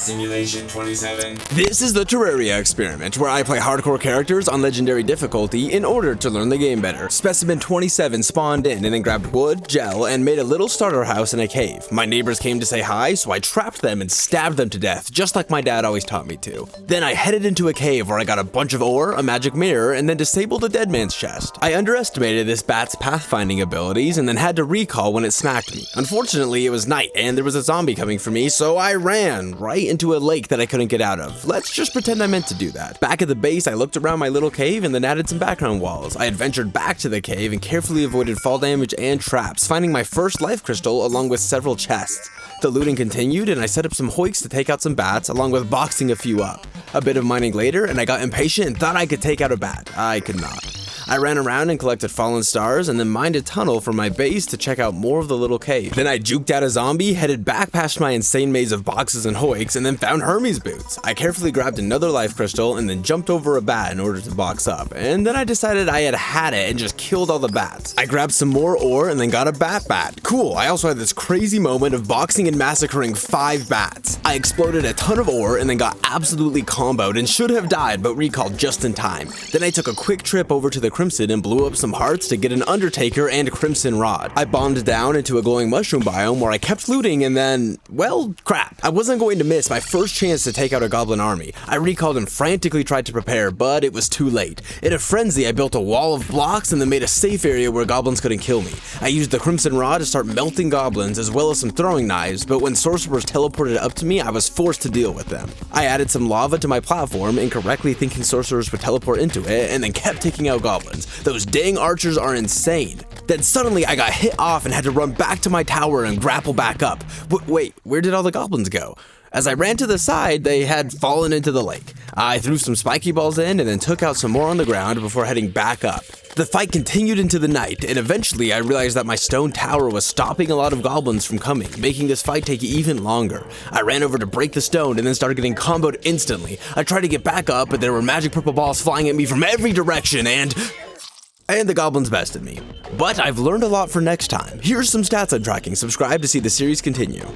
Simulation 27. This is the Terraria Experiment, where I play hardcore characters on legendary difficulty in order to learn the game better. Specimen 27 spawned in and then grabbed wood, gel, and made a little starter house in a cave. My neighbors came to say hi, so I trapped them and stabbed them to death, just like my dad always taught me to. Then I headed into a cave where I got a bunch of ore, a magic mirror, and then disabled a dead man's chest. I underestimated this bat's pathfinding abilities and then had to recall when it smacked me. Unfortunately, it was night and there was a zombie coming for me, so I ran right into a lake that I couldn't get out of. Let's just pretend I meant to do that. Back at the base, I looked around my little cave and then added some background walls. I adventured back to the cave and carefully avoided fall damage and traps, finding my first life crystal along with several chests. The looting continued and I set up some hoiks to take out some bats along with boxing a few up. A bit of mining later and I got impatient and thought I could take out a bat. I could not. I ran around and collected fallen stars and then mined a tunnel from my base to check out more of the little cave. Then I juked out a zombie, headed back past my insane maze of boxes and hoiks, and then found Hermes boots. I carefully grabbed another life crystal and then jumped over a bat in order to box up, and then I decided I had it and just killed all the bats. I grabbed some more ore and then got a bat. Cool, I also had this crazy moment of boxing and massacring 5 bats. I exploded a ton of ore and then got absolutely comboed and should have died but recalled just in time. Then I took a quick trip over to the Crimson and blew up some hearts to get an Undertaker and Crimson Rod. I bombed down into a glowing mushroom biome where I kept looting and then, well, crap. I wasn't going to miss my first chance to take out a goblin army. I recalled and frantically tried to prepare, but it was too late. In a frenzy, I built a wall of blocks and then made a safe area where goblins couldn't kill me. I used the Crimson Rod to start melting goblins as well as some throwing knives, but when sorcerers teleported up to me, I was forced to deal with them. I added some lava to my platform, incorrectly thinking sorcerers would teleport into it, and then kept taking out goblins. Those dang archers are insane. Then suddenly I got hit off and had to run back to my tower and grapple back up. Wait, where did all the goblins go? As I ran to the side, they had fallen into the lake. I threw some spiky balls in and then took out some more on the ground before heading back up. The fight continued into the night, and eventually I realized that my stone tower was stopping a lot of goblins from coming, making this fight take even longer. I ran over to break the stone and then started getting comboed instantly. I tried to get back up, but there were magic purple balls flying at me from every direction, and the goblins bested me. But I've learned a lot for next time. Here's some stats I'm tracking. Subscribe to see the series continue.